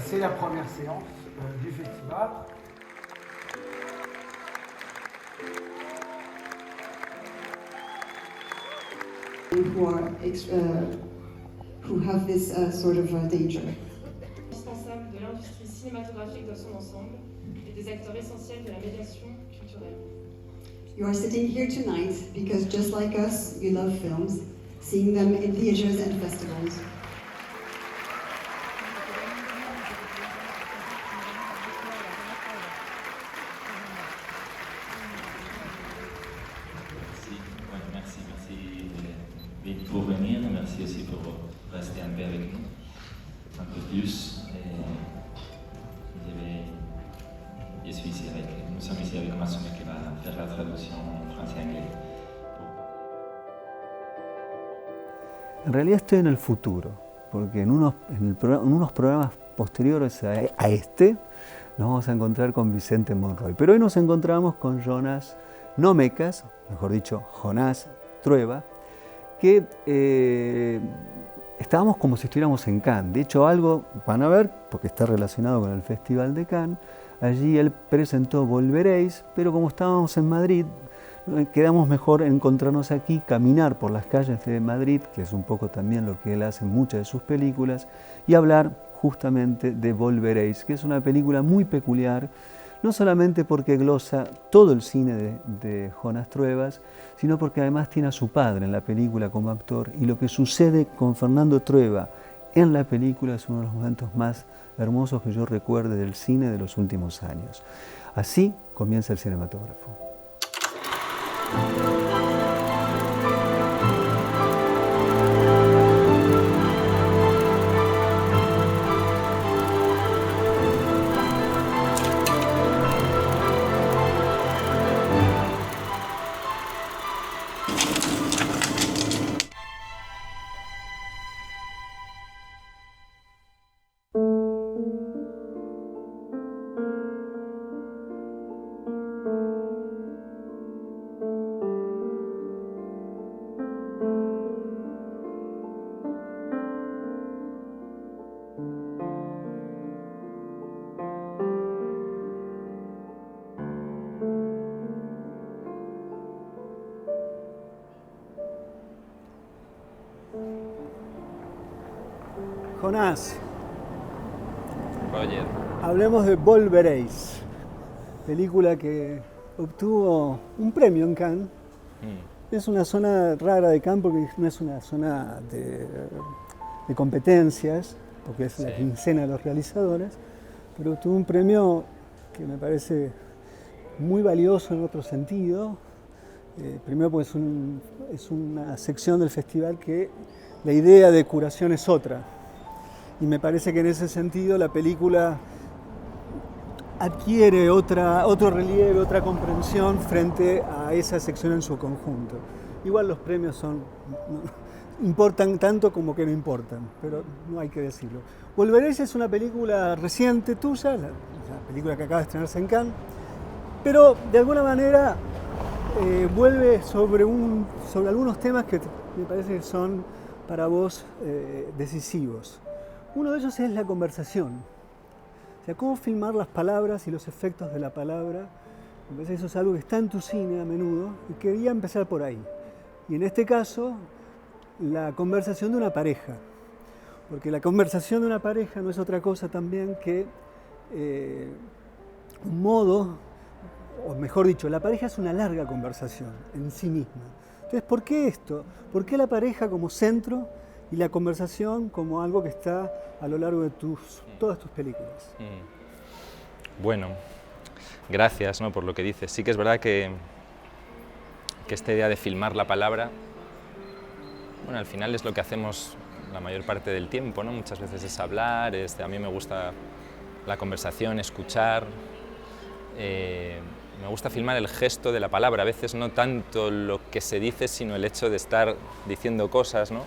c'est la première séance du festival. Who have this sort of danger. Indispensable de l'industrie cinématographique dans son ensemble et des acteurs essentiels de la médiation culturelle. You are sitting here tonight because just like us, you love films, seeing them in theaters and festivals. Merci pour venir, merci aussi pour rester un peu avec nous, un peu plus. Nous sommes ici avec Masumi qui va faire la traducción français-anglais. En realidad estoy en el futuro, porque en unos programas posteriores a este nos vamos a encontrar con Vicente Monroy. Pero hoy nos encontramos con Jonas Nomekas, mejor dicho, Jonás Trueba, que estábamos como si estuviéramos en Cannes. De hecho, algo van a ver, porque está relacionado con el Festival de Cannes. Allí él presentó Volveréis, pero como estábamos en Madrid, quedamos mejor encontrarnos aquí, caminar por las calles de Madrid, que es un poco también lo que él hace en muchas de sus películas, y hablar justamente de Volveréis, que es una película muy peculiar, no solamente porque glosa todo el cine de Jonás Truebas, sino porque además tiene a su padre en la película como actor, y lo que sucede con Fernando Trueba en la película es uno de los momentos más hermosos que yo recuerde del cine de los últimos años. Así comienza el cinematógrafo. Jonás, Roger. Hablemos de Volveréis, película que obtuvo un premio en Cannes. Es una zona rara de Cannes porque no es una zona de competencias, porque es la quincena de los realizadores, pero obtuvo un premio que me parece muy valioso en otro sentido. Primero porque es una sección del festival que la idea de curación es otra. Y me parece que en ese sentido la película adquiere otro relieve, otra comprensión frente a esa sección en su conjunto. Igual los premios importan tanto como que no importan, pero no hay que decirlo. Volveréis es una película reciente tuya, la película que acaba de estrenarse en Cannes, pero de alguna manera vuelve sobre algunos temas que me parece que son para vos decisivos. Uno de ellos es la conversación, o sea, cómo filmar las palabras y los efectos de la palabra. Me parece que eso es algo que está en tu cine a menudo y quería empezar por ahí. Y en este caso, la conversación de una pareja, porque la conversación de una pareja no es otra cosa también que un modo, o mejor dicho, la pareja es una larga conversación en sí misma. Entonces, ¿por qué esto? ¿Por qué la pareja como centro y la conversación como algo que está a lo largo de todas tus películas? Bueno, gracias, ¿no?, por lo que dices. Sí que es verdad que esta idea de filmar la palabra, bueno, al final es lo que hacemos la mayor parte del tiempo, ¿no? Muchas veces es hablar, a mí me gusta la conversación, escuchar. Me gusta filmar el gesto de la palabra, a veces no tanto lo que se dice, sino el hecho de estar diciendo cosas, ¿no?,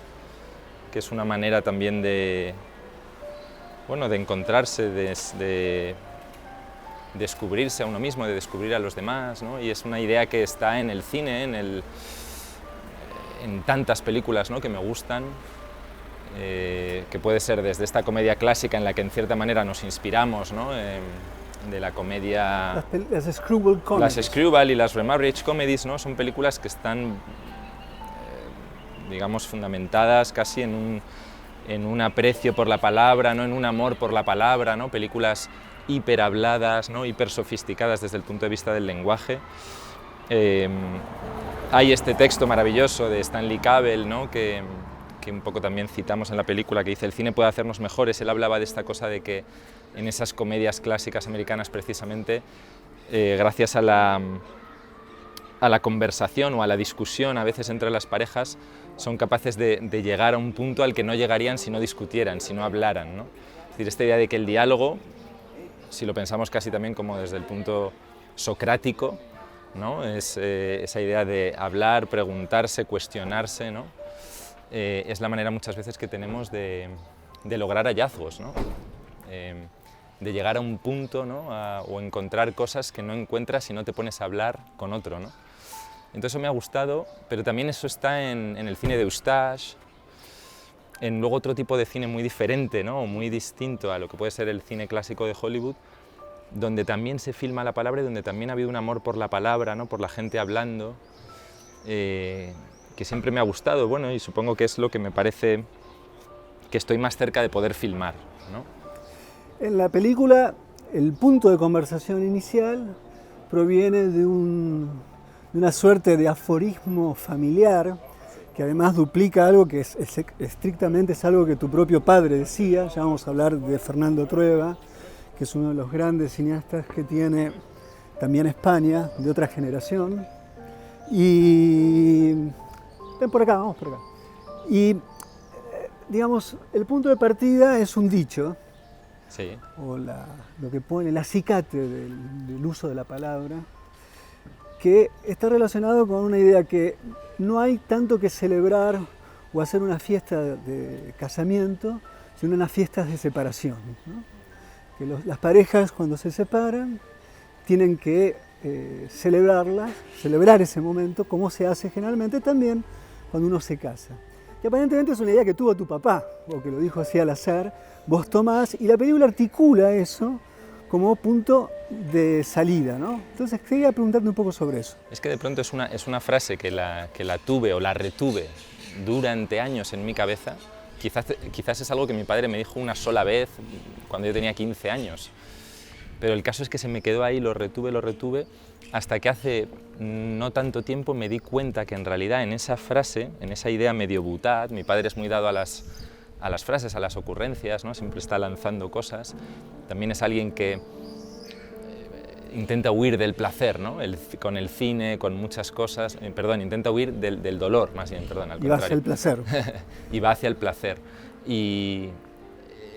que es una manera también de encontrarse, de descubrirse a uno mismo, de descubrir a los demás, ¿no? Y es una idea que está en el cine, en tantas películas, ¿no?, que me gustan, que puede ser desde esta comedia clásica en la que en cierta manera nos inspiramos, ¿no? De la comedia... Las screwball comedies. Las screwball y las remarriage comedies, ¿no? Son películas que están, digamos, fundamentadas casi en un aprecio por la palabra, ¿no? En un amor por la palabra, ¿no? Películas hiper habladas, ¿no? Hiper sofisticadas desde el punto de vista del lenguaje. Hay este texto maravilloso de Stanley Cavell, ¿no? que un poco también citamos en la película, que dice: el cine puede hacernos mejores. Él hablaba de esta cosa de que en esas comedias clásicas americanas, precisamente, gracias a la conversación o a la discusión a veces entre las parejas, son capaces de llegar a un punto al que no llegarían si no discutieran, si no hablaran, ¿no? Es decir, esta idea de que el diálogo, si lo pensamos casi también como desde el punto socrático, ¿no? Es esa idea de hablar, preguntarse, cuestionarse, ¿no? Es la manera muchas veces que tenemos de lograr hallazgos, ¿no? De llegar a un punto, ¿no? O encontrar cosas que no encuentras si no te pones a hablar con otro, ¿no? Entonces eso me ha gustado, pero también eso está en el cine de Eustache, en luego otro tipo de cine muy diferente, ¿no? Muy distinto a lo que puede ser el cine clásico de Hollywood, donde también se filma la palabra y donde también ha habido un amor por la palabra, ¿no? Por la gente hablando, que siempre me ha gustado, bueno, y supongo que es lo que me parece que estoy más cerca de poder filmar, ¿no? En la película, el punto de conversación inicial proviene de una suerte de aforismo familiar, que además duplica algo que estrictamente es algo que tu propio padre decía. Ya vamos a hablar de Fernando Trueba, que es uno de los grandes cineastas que tiene también España, de otra generación. Y ven por acá, vamos por acá. Y digamos, el punto de partida es un dicho, Sí. o lo que pone el acicate del uso de la palabra, que está relacionado con una idea que no hay tanto que celebrar o hacer una fiesta de casamiento, sino unas fiestas de separación, ¿no? Que las parejas, cuando se separan, tienen que celebrar ese momento, como se hace generalmente también cuando uno se casa. Y aparentemente es una idea que tuvo tu papá, o que lo dijo así al azar, vos tomás, y la película articula eso como punto de salida, ¿no? Entonces quería preguntarte un poco sobre eso. Es que de pronto es una frase que la tuve o la retuve durante años en mi cabeza. Quizás es algo que mi padre me dijo una sola vez cuando yo tenía 15 años. Pero el caso es que se me quedó ahí, lo retuve, hasta que hace no tanto tiempo me di cuenta que en realidad en esa frase, en esa idea medio butad, mi padre es muy dado a las frases, a las ocurrencias, ¿no? Siempre está lanzando cosas. También es alguien que intenta huir del placer, ¿no? Con el cine, con muchas cosas, intenta huir del dolor, más bien, al contrario. Y va hacia el placer. Y va hacia el placer. Y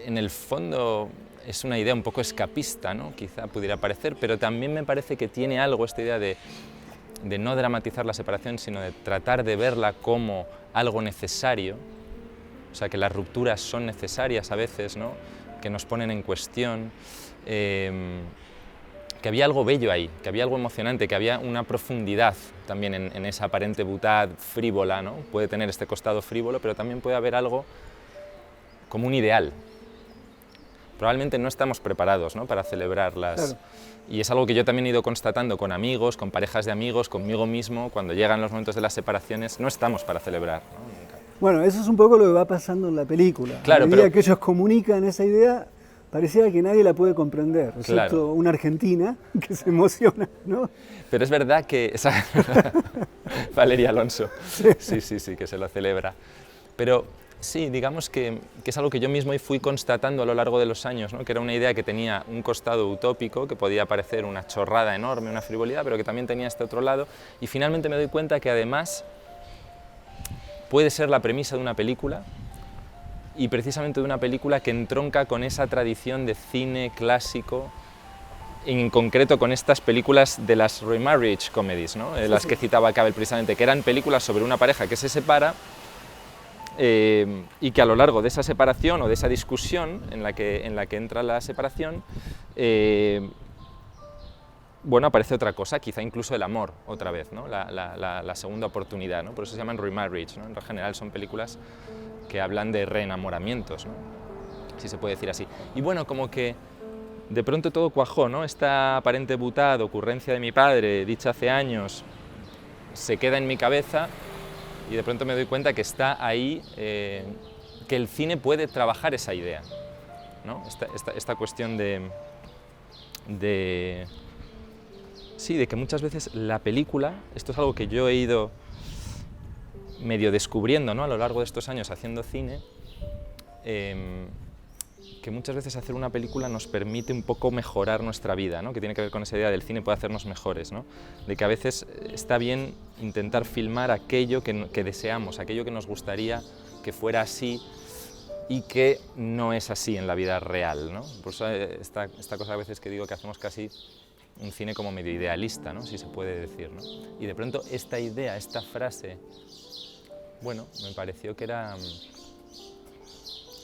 en el fondo es una idea un poco escapista, ¿no? Quizá pudiera parecer, pero también me parece que tiene algo esta idea de no dramatizar la separación, sino de tratar de verla como algo necesario. O sea, que las rupturas son necesarias a veces, ¿no? Que nos ponen en cuestión, que había algo bello ahí, que había algo emocionante, que había una profundidad también en esa aparente butad frívola, ¿no? Puede tener este costado frívolo, pero también puede haber algo como un ideal. Probablemente no estamos preparados, ¿no? Para celebrarlas. Claro. Y es algo que yo también he ido constatando con amigos, con parejas de amigos, conmigo mismo. Cuando llegan los momentos de las separaciones, no estamos para celebrar, ¿no? Nunca. Bueno, eso es un poco lo que va pasando en la película. Claro, a medida que ellos comunican esa idea, pareciera que nadie la puede comprender, excepto claro. una argentina que se emociona, ¿no? Pero es verdad que... Valeria Alonso, sí, que se lo celebra. Pero sí, digamos que es algo que yo mismo fui constatando a lo largo de los años, ¿no? Que era una idea que tenía un costado utópico, que podía parecer una chorrada enorme, una frivolidad, pero que también tenía este otro lado, y finalmente me doy cuenta que además puede ser la premisa de una película, y precisamente de una película que entronca con esa tradición de cine clásico, en concreto con estas películas de las remarriage comedies, ¿no? Las que citaba Cavell precisamente, que eran películas sobre una pareja que se separa, y que a lo largo de esa separación o de esa discusión en la que entra la separación, bueno, aparece otra cosa, quizá incluso el amor otra vez, ¿no? La segunda oportunidad, ¿no? Por eso se llaman remarriage, ¿no? En general son películas que hablan de reenamoramientos, ¿no? Si se puede decir así. Y bueno, como que de pronto todo cuajó, ¿no? Esta aparente boutade, ocurrencia de mi padre, dicha hace años, se queda en mi cabeza y de pronto me doy cuenta que está ahí, que el cine puede trabajar esa idea, ¿no? Esta cuestión sí, de que muchas veces la película, esto es algo que yo he ido medio descubriendo, ¿no? A lo largo de estos años haciendo cine, que muchas veces hacer una película nos permite un poco mejorar nuestra vida, ¿no? Que tiene que ver con esa idea del cine puede hacernos mejores, ¿no? De que a veces está bien intentar filmar aquello que deseamos, aquello que nos gustaría que fuera así y que no es así en la vida real, ¿no? Por eso esta cosa a veces que digo que hacemos casi un cine como medio idealista, ¿no? Si se puede decir, ¿no? Y de pronto esta idea, esta frase, bueno, me pareció que era...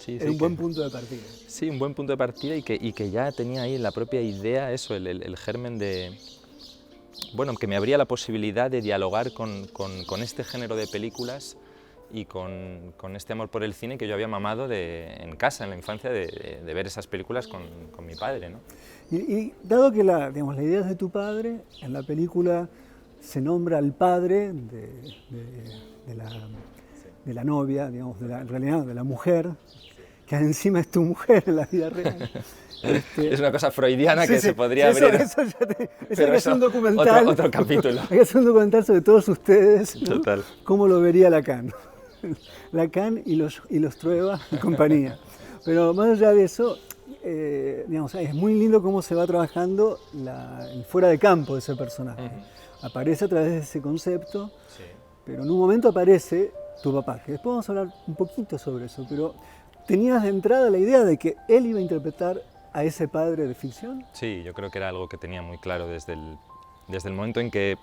Era un buen punto de partida. Sí, un buen punto de partida y que ya tenía ahí la propia idea, eso, el germen de... Bueno, que me abría la posibilidad de dialogar con este género de películas y con este amor por el cine que yo había mamado en casa, en la infancia, de ver esas películas con mi padre, ¿no? Y dado que la idea es de tu padre, en la película se nombra al padre de la novia, digamos, en realidad de la mujer, que encima es tu mujer en la vida real. Es una cosa freudiana que se podría abrir. Eso es un documental. Otro capítulo. Hay que hacer un documental sobre todos ustedes, ¿no? Total. Cómo lo vería Lacan. Lacan y los Trueba y compañía. Pero más allá de eso, digamos, es muy lindo cómo se va trabajando el fuera de campo de ese personaje. Aparece a través de ese concepto, sí. Pero en un momento aparece tu papá, que después vamos a hablar un poquito sobre eso, pero ¿tenías de entrada la idea de que él iba a interpretar a ese padre de ficción? Sí, yo creo que era algo que tenía muy claro desde el momento en que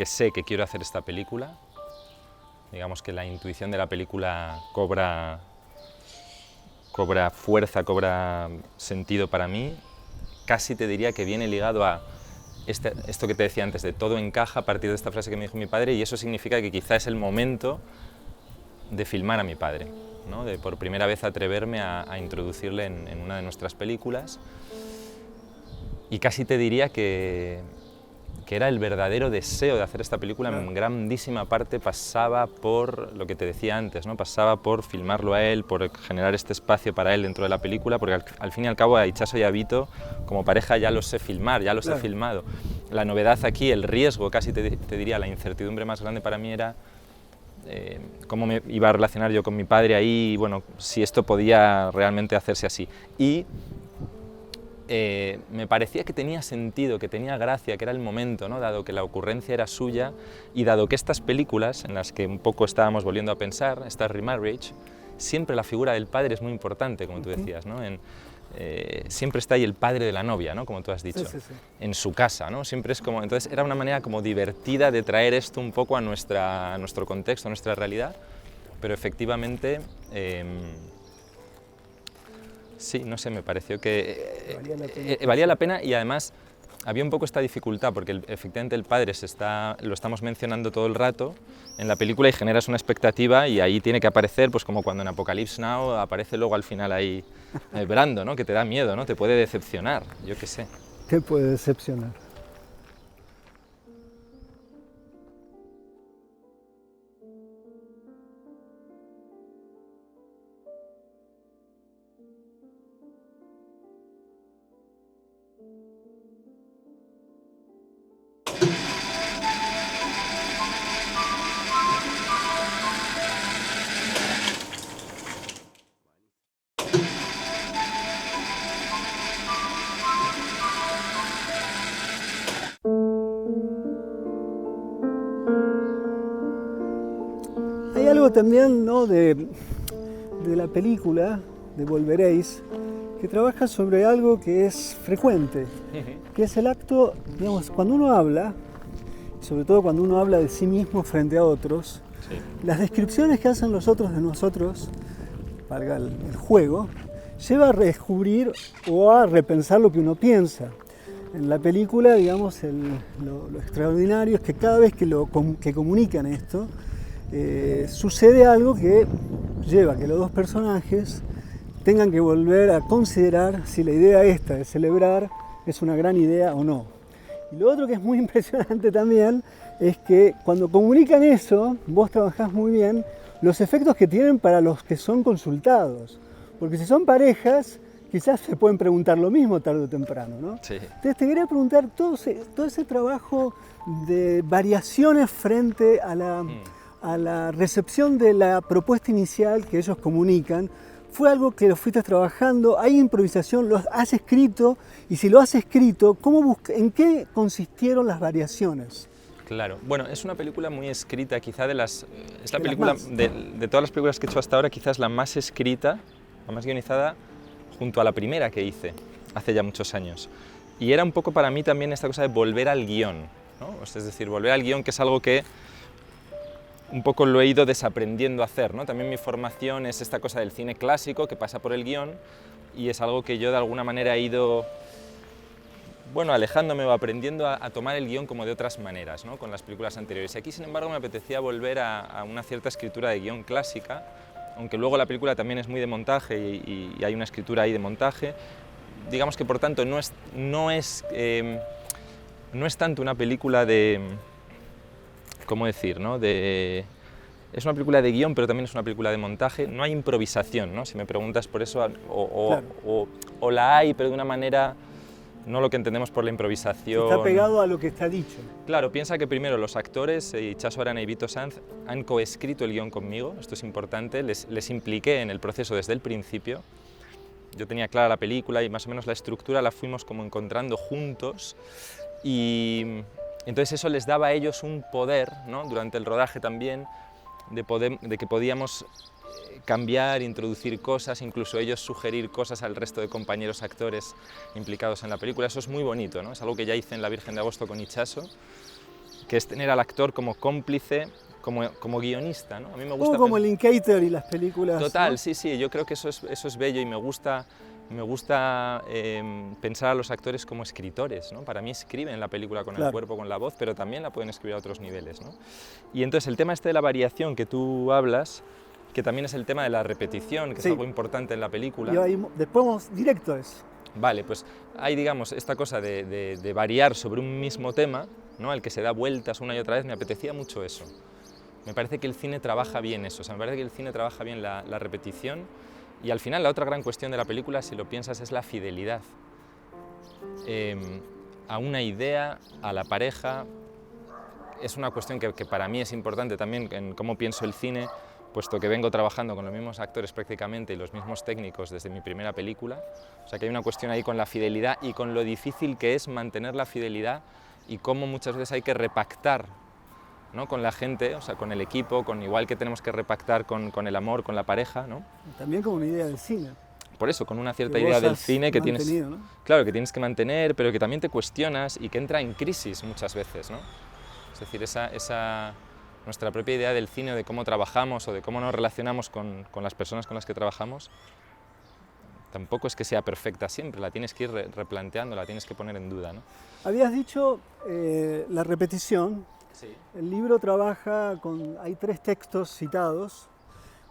sé que quiero hacer esta película. Digamos que la intuición de la película cobra fuerza, cobra sentido para mí. Casi te diría que viene ligado a esto que te decía antes, de todo encaja a partir de esta frase que me dijo mi padre, y eso significa que quizá es el momento de filmar a mi padre, ¿no? De por primera vez atreverme a introducirle en una de nuestras películas. Y casi te diría que era el verdadero deseo de hacer esta película. En grandísima parte pasaba por lo que te decía antes, ¿no? Pasaba por filmarlo a él, por generar este espacio para él dentro de la película, porque al fin y al cabo a Itxaso y a Vito como pareja ya los sé filmar, ya los he filmado. La novedad aquí, el riesgo, casi te diría, la incertidumbre más grande para mí era cómo me iba a relacionar yo con mi padre ahí, y bueno, si esto podía realmente hacerse así. Y me parecía que tenía sentido, que tenía gracia, que era el momento, ¿no? Dado que la ocurrencia era suya y dado que estas películas, en las que un poco estábamos volviendo a pensar, esta Remarriage, siempre la figura del padre es muy importante, como tú decías, ¿no? Siempre está ahí el padre de la novia, ¿no? Como tú has dicho, sí. En su casa, ¿no? Siempre es como, entonces era una manera como divertida de traer esto un poco a nuestro contexto, a nuestra realidad, pero efectivamente sí, no sé, me pareció que valía la pena y además había un poco esta dificultad porque efectivamente el padre lo estamos mencionando todo el rato en la película y generas una expectativa y ahí tiene que aparecer, pues como cuando en Apocalypse Now aparece luego al final ahí Brando, ¿no? Que te da miedo, ¿no? Te puede decepcionar, yo qué sé. Te puede decepcionar. Hay algo también, ¿no? de la película, de Volveréis, que trabaja sobre algo que es frecuente, que es el acto, digamos, cuando uno habla, sobre todo cuando uno habla de sí mismo frente a otros, sí. Las descripciones que hacen los otros de nosotros, valga el juego, lleva a redescubrir o a repensar lo que uno piensa. En la película, digamos, lo extraordinario es que cada vez que comunican esto, sucede algo que lleva a que los dos personajes tengan que volver a considerar si la idea esta de celebrar es una gran idea o no. Y lo otro que es muy impresionante también es que cuando comunican eso, vos trabajás muy bien los efectos que tienen para los que son consultados. Porque si son parejas, quizás se pueden preguntar lo mismo tarde o temprano, ¿no? Sí. Entonces te quería preguntar todo ese trabajo de variaciones frente a la recepción de la propuesta inicial que ellos comunican. ¿Fue algo que lo fuiste trabajando? ¿Hay improvisación? ¿Lo has escrito? Y si lo has escrito, ¿en qué consistieron las variaciones? Claro, bueno, es una película muy escrita, quizá es la De película, las más. de todas las películas que he hecho hasta ahora, quizás la más escrita, la más guionizada, junto a la primera que hice, hace ya muchos años. Y era un poco para mí también esta cosa de volver al guión, ¿no? Es decir, volver al guión, que es algo que un poco lo he ido desaprendiendo a hacer, ¿no? También mi formación es esta cosa del cine clásico que pasa por el guión y es algo que yo de alguna manera he ido, bueno, alejándome o aprendiendo a tomar el guión como de otras maneras, ¿no? Con las películas anteriores. Aquí, sin embargo, me apetecía volver a una cierta escritura de guión clásica, aunque luego la película también es muy de montaje y hay una escritura ahí de montaje. Digamos que, por tanto, no es tanto una película de... ¿Cómo decir? ¿No? Es una película de guión, pero también es una película de montaje. No hay improvisación, ¿no? Si me preguntas por eso, o la hay, pero de una manera, no lo que entendemos por la improvisación. Está pegado a lo que está dicho. Claro, piensa que primero los actores, Itxaso Arana y Vito Sanz, han coescrito el guión conmigo, esto es importante, les impliqué en el proceso desde el principio. Yo tenía clara la película y más o menos la estructura la fuimos como encontrando juntos y entonces eso les daba a ellos un poder, ¿no? Durante el rodaje también, de que podíamos cambiar, introducir cosas, incluso ellos sugerir cosas al resto de compañeros actores implicados en la película. Eso es muy bonito, ¿no? Es algo que ya hice en La Virgen de Agosto con Itxaso, que es tener al actor como cómplice, como guionista, ¿no? A mí me gusta Como el Linklater y las películas. Total, ¿no? Sí, yo creo que eso es bello y me gusta pensar a los actores como escritores, ¿no? Para mí escriben la película con el cuerpo, con la voz, pero también la pueden escribir a otros niveles, ¿no? Y entonces el tema este de la variación que tú hablas, que también es el tema de la repetición, que es algo importante en la película. Y ahí, después vamos directo a eso. Vale, pues hay, digamos, esta cosa de variar sobre un mismo tema, ¿no? El que se da vueltas una y otra vez, me apetecía mucho eso. Me parece que el cine trabaja bien eso, o sea, me parece que el cine trabaja bien la repetición y al final la otra gran cuestión de la película, si lo piensas, es la fidelidad a una idea, a la pareja. Es una cuestión que para mí es importante también en cómo pienso el cine, puesto que vengo trabajando con los mismos actores prácticamente y los mismos técnicos desde mi primera película. O sea que hay una cuestión ahí con la fidelidad y con lo difícil que es mantener la fidelidad y cómo muchas veces hay que repactar, ¿no? Con la gente, o sea, con el equipo, igual que tenemos que repactar con el amor, con la pareja, ¿no? También como una idea del cine. Por eso, con una cierta idea del cine que tienes, ¿no? claro, que tienes que mantener, pero que también te cuestionas y que entra en crisis muchas veces, ¿no? Es decir, nuestra propia idea del cine, de cómo trabajamos o de cómo nos relacionamos con las personas con las que trabajamos, tampoco es que sea perfecta siempre, la tienes que ir replanteando, la tienes que poner en duda, ¿no? Habías dicho la repetición. Sí. El libro trabaja hay 3 textos citados,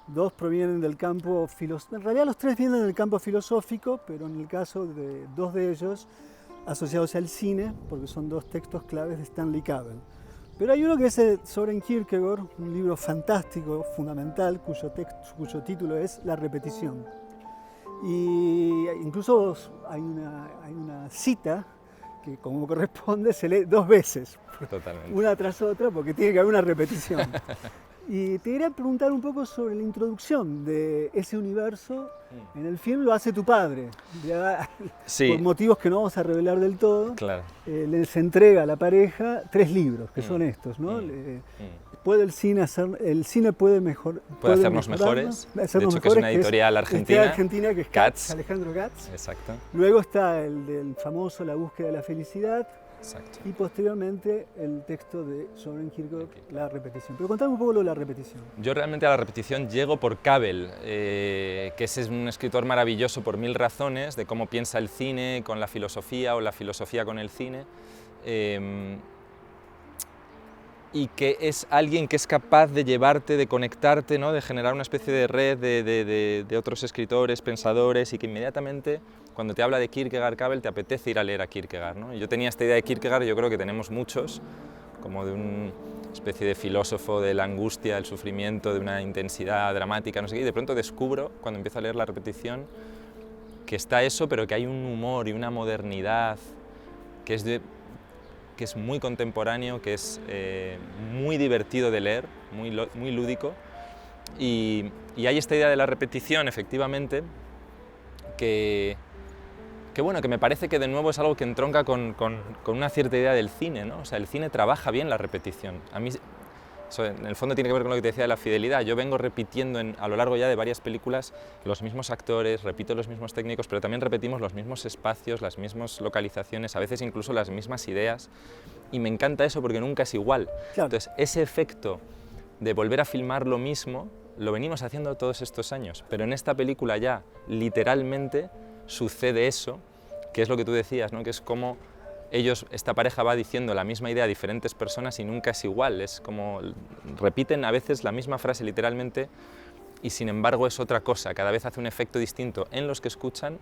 2 provienen del campo filosófico, en realidad los 3 vienen del campo filosófico, pero en el caso de 2 de ellos asociados al cine, porque son 2 textos claves de Stanley Cavell. Pero hay uno que es de Søren Kierkegaard, un libro fantástico, fundamental, cuyo título es La repetición. Y incluso hay una cita que, como corresponde, se lee 2 veces. Totalmente. Una tras otra, porque tiene que haber una repetición. Y te quería preguntar un poco sobre la introducción de ese universo. En el film lo hace tu padre. Sí. Por motivos que no vamos a revelar del todo. Claro. Les entrega a la pareja 3 libros, que son estos, ¿no? ¿Puede el cine puede hacernos mejores? De hecho, que es una editorial argentina, que es Katz. Alejandro Katz. Exacto. Luego está el del famoso La búsqueda de la felicidad. Exacto. Y posteriormente el texto de Søren Kierkegaard, La repetición. Pero contame un poco lo de la repetición. Yo realmente a la repetición llego por Cavell, que es un escritor maravilloso por 1000 razones, de cómo piensa el cine con la filosofía o la filosofía con el cine. y que es alguien que es capaz de llevarte, de conectarte, ¿no? De generar una especie de red de otros escritores, pensadores, y que inmediatamente cuando te habla de Kierkegaard, Kabel, te apetece ir a leer a Kierkegaard, ¿no? Y yo tenía esta idea de Kierkegaard, y yo creo que tenemos muchos, como de una especie de filósofo de la angustia, del sufrimiento, de una intensidad dramática, no sé qué, y de pronto descubro, cuando empiezo a leer La repetición, que está eso, pero que hay un humor y una modernidad que es muy contemporáneo, que es muy divertido de leer, muy lúdico, y hay esta idea de la repetición, efectivamente, que bueno, que me parece que de nuevo es algo que entronca con una cierta idea del cine, ¿no? O sea, el cine trabaja bien la repetición. A mí, eso en el fondo tiene que ver con lo que te decía de la fidelidad. Yo vengo repitiendo a lo largo ya de varias películas los mismos actores, repito los mismos técnicos, pero también repetimos los mismos espacios, las mismas localizaciones, a veces incluso las mismas ideas, y me encanta eso porque nunca es igual. Claro. Entonces, ese efecto de volver a filmar lo mismo lo venimos haciendo todos estos años, pero en esta película ya literalmente sucede eso, que es lo que tú decías, ¿no? Que es como esta pareja va diciendo la misma idea a diferentes personas y nunca es igual, es como repiten a veces la misma frase literalmente y sin embargo es otra cosa, cada vez hace un efecto distinto en los que escuchan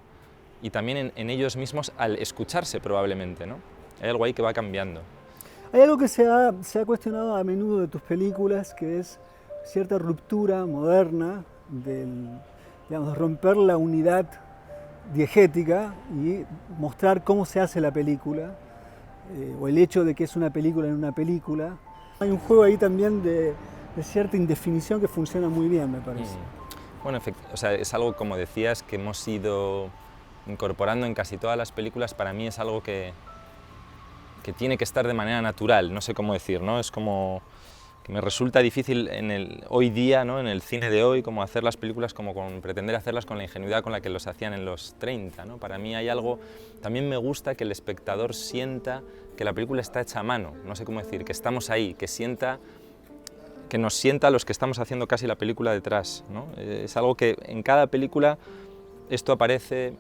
y también en ellos mismos al escucharse probablemente, ¿no? Hay algo ahí que va cambiando. Hay algo que se ha cuestionado a menudo de tus películas, que es cierta ruptura moderna digamos, de romper la unidad diegética y mostrar cómo se hace la película, o el hecho de que es una película en una película. Hay un juego ahí también de cierta indefinición que funciona muy bien, me parece. Bueno, o sea, es algo, como decías, que hemos ido incorporando en casi todas las películas. Para mí es algo que tiene que estar de manera natural, no sé cómo decir, ¿no? Es como que me resulta difícil hoy día, ¿no? En el cine de hoy, como hacer las películas, pretender hacerlas con la ingenuidad con la que los hacían en los 30, ¿no? Para mí hay algo, también me gusta que el espectador sienta que la película está hecha a mano, no sé cómo decir, que estamos ahí, que nos sienta a los que estamos haciendo casi la película detrás, ¿no? Es algo que en cada película esto aparece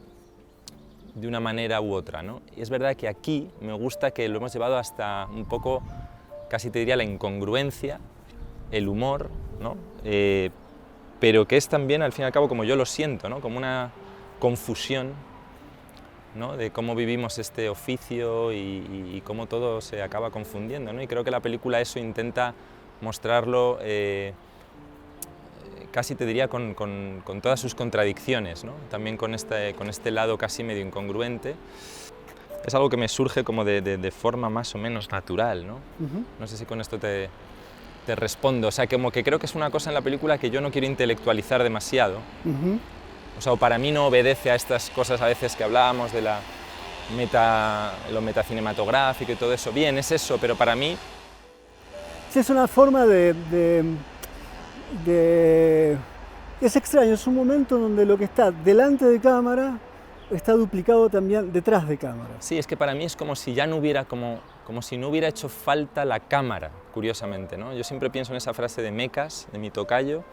de una manera u otra, ¿no? Y es verdad que aquí me gusta que lo hemos llevado hasta un poco, casi te diría, la incongruencia, el humor, ¿no? Pero que es también, al fin y al cabo, como yo lo siento, ¿no? Como una confusión, ¿no? De cómo vivimos este oficio y cómo todo se acaba confundiendo, ¿no? Y creo que la película eso intenta mostrarlo, casi te diría con todas sus contradicciones, ¿no? También con este lado casi medio incongruente. Es algo que me surge como de forma más o menos natural, ¿no? No sé si con esto te respondo. O sea, como que creo que es una cosa en la película que yo no quiero intelectualizar demasiado. O sea, para mí no obedece a estas cosas a veces que hablábamos de lo metacinematográfico y todo eso. Bien, es eso, pero para mí... Sí, es una forma es extraño, es un momento donde lo que está delante de cámara está duplicado también detrás de cámara. Sí, es que para mí es como si ya no hubiera, como si no hubiera hecho falta la cámara, curiosamente, ¿no? Yo siempre pienso en esa frase de Mecas, de mi tocayo,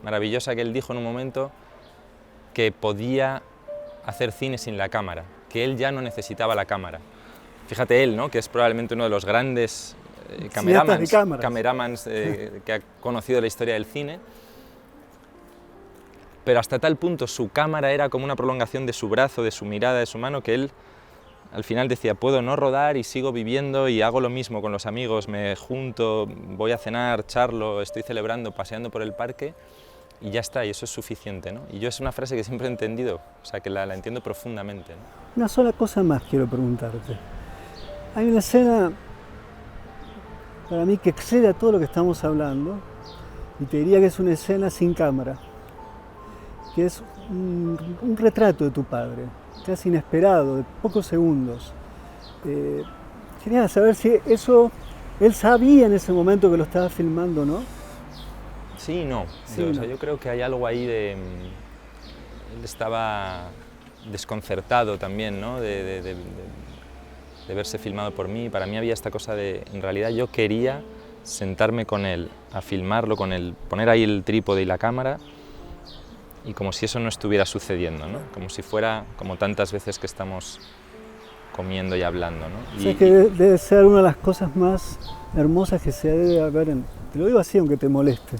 maravillosa, que él dijo en un momento que podía hacer cine sin la cámara, que él ya no necesitaba la cámara. Fíjate él, ¿no? Que es probablemente uno de los grandes cameramans que ha conocido la historia del cine, pero hasta tal punto su cámara era como una prolongación de su brazo, de su mirada, de su mano, que él al final decía, puedo no rodar y sigo viviendo y hago lo mismo con los amigos, me junto, voy a cenar, charlo, estoy celebrando, paseando por el parque y ya está, y eso es suficiente, ¿no? Y yo es una frase que siempre he entendido, o sea, que la entiendo profundamente, ¿no? Una sola cosa más quiero preguntarte. Hay una escena para mí que excede a todo lo que estamos hablando y te diría que es una escena sin cámara, que es un retrato de tu padre, casi inesperado, de pocos segundos. Quería saber si eso, él sabía en ese momento que lo estaba filmando, ¿no? Sí y no. Sí, O no. sea, yo creo que hay algo ahí él estaba desconcertado también, ¿no? de verse filmado por mí. Para mí había esta cosa en realidad yo quería sentarme con él, a filmarlo con él, poner ahí el trípode y la cámara, y como si eso no estuviera sucediendo, ¿no? Como si fuera, como tantas veces que estamos comiendo y hablando, ¿no? O sea, que debe ser una de las cosas más hermosas que se debe haber, te lo digo así aunque te moleste,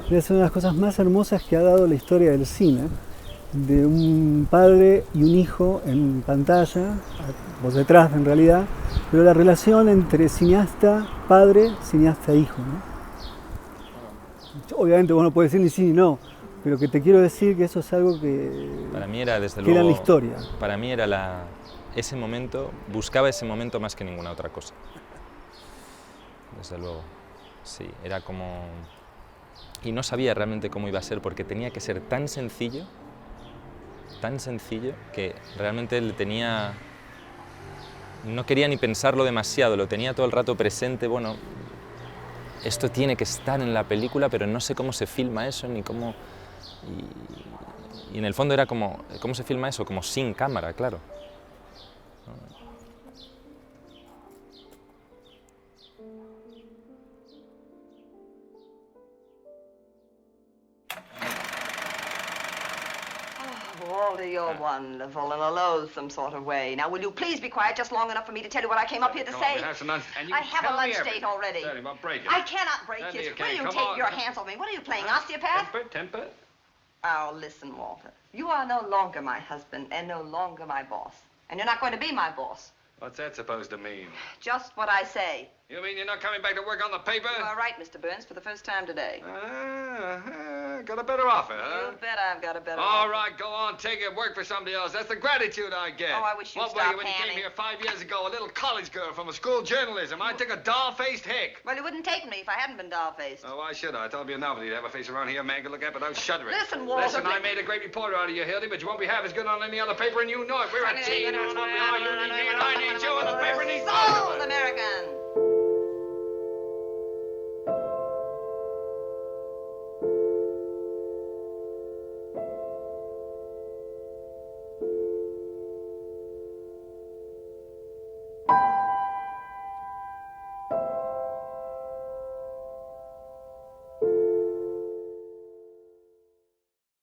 debe ser una de las cosas más hermosas que ha dado la historia del cine, de un padre y un hijo en pantalla, vos detrás en realidad, pero la relación entre cineasta-padre, cineasta-hijo, ¿no? Obviamente vos no podés decir ni sí ni no, pero que te quiero decir que eso es algo que Para mí era, desde queda en luego, la historia. para mí era ese momento, buscaba ese momento más que ninguna otra cosa. Desde luego, sí, era como... Y no sabía realmente cómo iba a ser, porque tenía que ser tan sencillo, que realmente le tenía... No quería ni pensarlo demasiado, lo tenía todo el rato presente, bueno, esto tiene que estar en la película, pero no sé cómo se filma eso, ni cómo... Y en el fondo era como, ¿cómo se filma eso? Como sin cámara, claro. Walter, you're wonderful in a loathsome sort of way. Now, will you please be quiet just long enough for me to tell you what I came up here to say? I have a lunch date already. I cannot break this. Will you take your hands off me? What are you playing, osteopath? Temper? Oh, listen, Walter. You are no longer my husband and no longer my boss. And you're not going to be my boss. What's that supposed to mean? Just what I say. You mean you're not coming back to work on the paper? You are right, Mr. Burns, for the first time today. Got a better offer, huh? You bet I've got a better All offer. right, go on, take it, work for somebody else. That's the gratitude I get. Oh, I wish you'd What were stop you when you panning. came here 5 years ago? A little college girl from a school journalism. I took a doll-faced hick. Well, you wouldn't take me if I hadn't been doll-faced. Oh, why should I? I thought it'd be a novelty to have a face around here a man could look at without shuddering. Listen, Walter, Listen, I please. made a great reporter out of you, Hildy, but you won't be half as good on any other paper, and you know it. We're a team, that's what we are. You need me, and I need you.